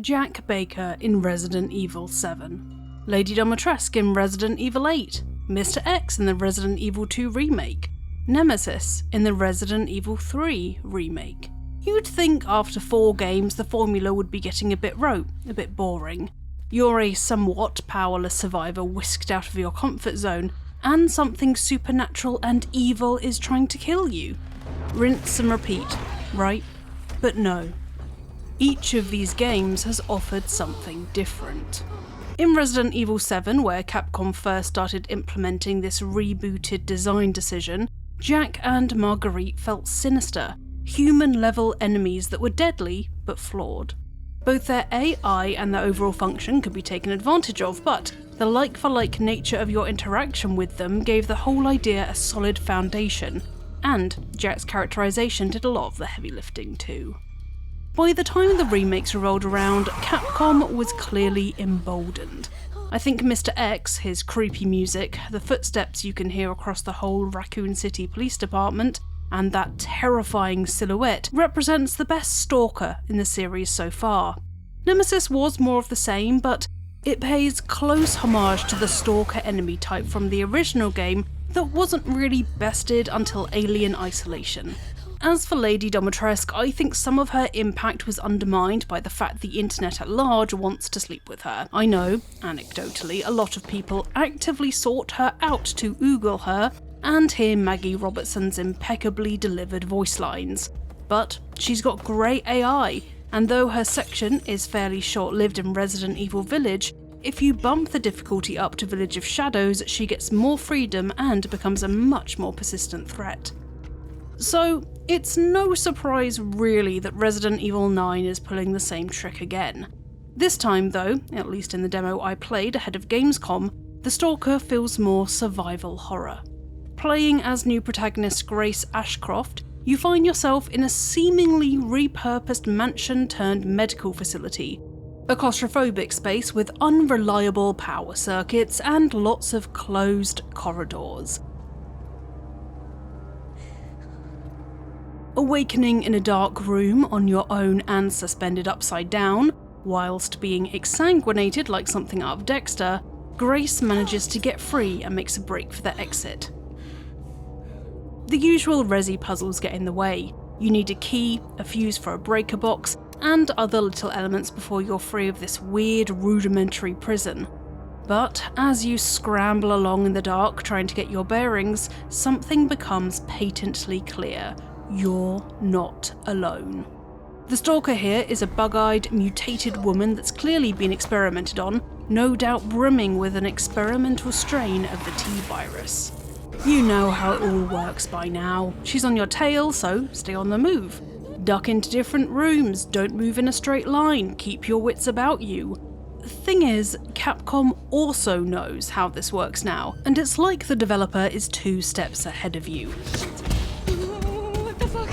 Jack Baker in Resident Evil 7, Lady Dimitrescu in Resident Evil 8, Mr. X in the Resident Evil 2 remake, Nemesis in the Resident Evil 3 remake. You'd think after 4 games the formula would be getting a bit rote, a bit boring. You're a somewhat powerless survivor whisked out of your comfort zone, and something supernatural and evil is trying to kill you. Rinse and repeat, right? But no. Each of these games has offered something different. In Resident Evil 7, where Capcom first started implementing this rebooted design decision, Jack and Marguerite felt sinister, human-level enemies that were deadly but flawed. Both their AI and their overall function could be taken advantage of, but the like-for-like nature of your interaction with them gave the whole idea a solid foundation, and Jack's characterization did a lot of the heavy lifting too. By the time the remakes rolled around, Capcom was clearly emboldened. I think Mr. X, his creepy music, the footsteps you can hear across the whole Raccoon City Police Department, and that terrifying silhouette represents the best Stalker in the series so far. Nemesis was more of the same, but it pays close homage to the Stalker enemy type from the original game that wasn't really bested until Alien Isolation. As for Lady Dimitrescu, I think some of her impact was undermined by the fact the internet at large wants to sleep with her. I know, anecdotally, a lot of people actively sought her out to oogle her and hear Maggie Robertson's impeccably delivered voice lines. But she's got great AI, and though her section is fairly short-lived in Resident Evil Village, if you bump the difficulty up to Village of Shadows, she gets more freedom and becomes a much more persistent threat. So, it's no surprise really that Resident Evil 9 is pulling the same trick again. This time though, at least in the demo I played ahead of Gamescom, the Stalker feels more survival horror. Playing as new protagonist Grace Ashcroft, you find yourself in a seemingly repurposed mansion-turned-medical facility, a claustrophobic space with unreliable power circuits and lots of closed corridors. Awakening in a dark room on your own and suspended upside down, whilst being exsanguinated like something out of Dexter, Grace manages to get free and makes a break for the exit. The usual Resi puzzles get in the way. You need a key, a fuse for a breaker box, and other little elements before you're free of this weird, rudimentary prison. But as you scramble along in the dark trying to get your bearings, something becomes patently clear. You're not alone. The Stalker here is a bug-eyed, mutated woman that's clearly been experimented on, no doubt brimming with an experimental strain of the T-virus. You know how it all works by now. She's on your tail, so stay on the move. Duck into different rooms, don't move in a straight line, keep your wits about you. The thing is, Capcom also knows how this works now, and it's like the developer is 2 steps ahead of you. What the fuck?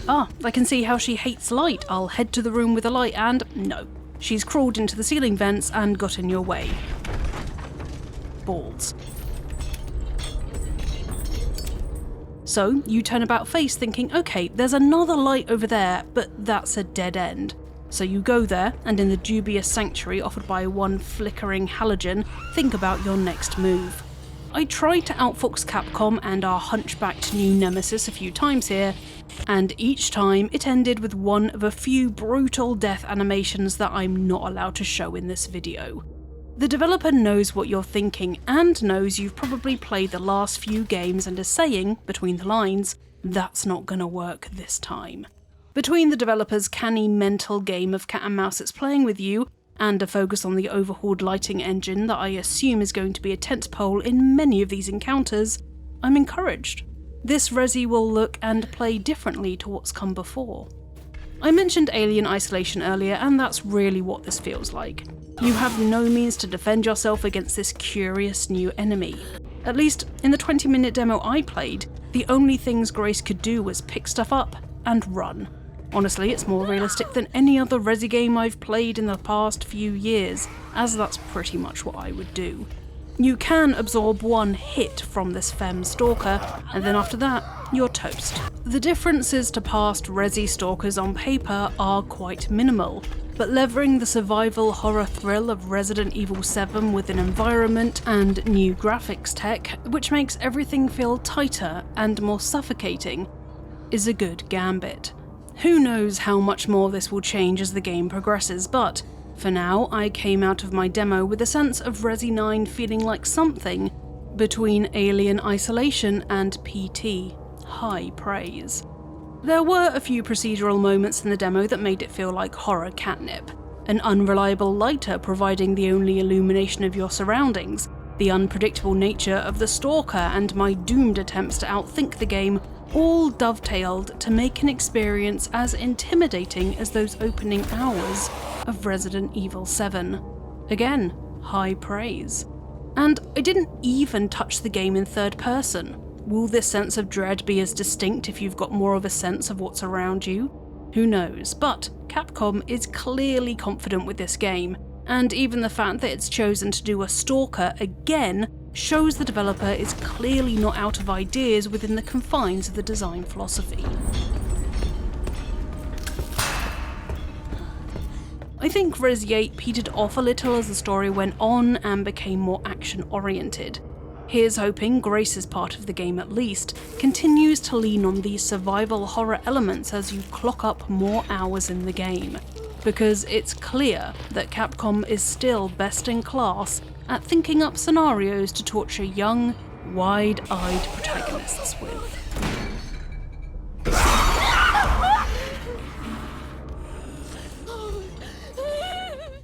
Ah, I can see how she hates light. I'll head to the room with the light and no. She's crawled into the ceiling vents and got in your way. Balls. So you turn about face thinking, okay, there's another light over there, but that's a dead end. So you go there, and in the dubious sanctuary offered by one flickering halogen, think about your next move. I tried to outfox Capcom and our hunchbacked new Nemesis a few times here, and each time it ended with one of a few brutal death animations that I'm not allowed to show in this video. The developer knows what you're thinking and knows you've probably played the last few games and is saying, between the lines, that's not gonna work this time. Between the developer's canny mental game of cat and mouse it's playing with you, and a focus on the overhauled lighting engine that I assume is going to be a tentpole in many of these encounters, I'm encouraged. This Resi will look and play differently to what's come before. I mentioned Alien Isolation earlier, and that's really what this feels like. You have no means to defend yourself against this curious new enemy. At least, in the 20-minute demo I played, the only things Grace could do was pick stuff up and run. Honestly, it's more realistic than any other Resi game I've played in the past few years, as that's pretty much what I would do. You can absorb one hit from this femme stalker, and then after that, you're toast. The differences to past Resi stalkers on paper are quite minimal. but levering the survival horror thrill of Resident Evil 7 with an environment and new graphics tech, which makes everything feel tighter and more suffocating, is a good gambit. Who knows how much more this will change as the game progresses, but for now, I came out of my demo with a sense of Resi 9 feeling like something between Alien Isolation and PT. High praise. There were a few procedural moments in the demo that made it feel like horror catnip. An unreliable lighter providing the only illumination of your surroundings, the unpredictable nature of the Stalker, and my doomed attempts to outthink the game all dovetailed to make an experience as intimidating as those opening hours of Resident Evil 7. Again, high praise. And I didn't even touch the game in third person. Will this sense of dread be as distinct if you've got more of a sense of what's around you? Who knows, but Capcom is clearly confident with this game, and even the fact that it's chosen to do a Stalker again shows the developer is clearly not out of ideas within the confines of the design philosophy. I think Resi 8 petered off a little as the story went on and became more action-oriented. Here's hoping Grace's part of the game at least continues to lean on these survival horror elements as you clock up more hours in the game, because it's clear that Capcom is still best in class at thinking up scenarios to torture young, wide-eyed protagonists with.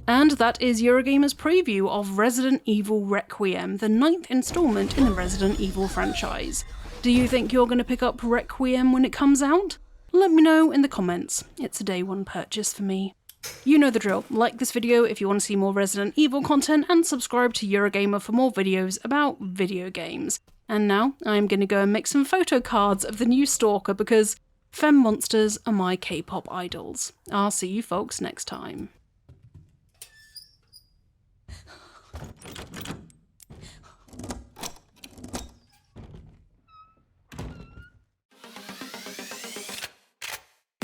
And that is Eurogamer's preview of Resident Evil Requiem, the 9th installment in the Resident Evil franchise. Do you think you're going to pick up Requiem when it comes out? Let me know in the comments. It's a day one purchase for me. You know the drill. Like this video if you want to see more Resident Evil content, and subscribe to Eurogamer for more videos about video games. And now I'm going to go and make some photo cards of the new Stalker because femme monsters are my K-pop idols. I'll see you folks next time.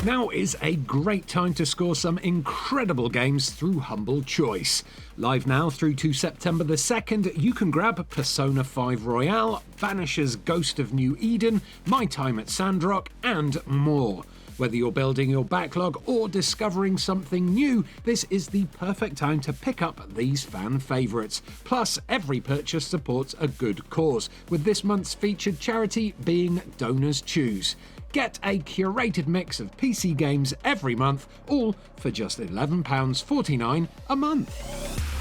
Now is a great time to score some incredible games through Humble Choice. Live now through to September the 2nd, you can grab Persona 5 Royale, Vanisher's Ghost of New Eden, My Time at Sandrock, and more. Whether you're building your backlog or discovering something new, this is the perfect time to pick up these fan favourites. Plus, every purchase supports a good cause, with this month's featured charity being Donors Choose. Get a curated mix of PC games every month, all for just £11.49 a month.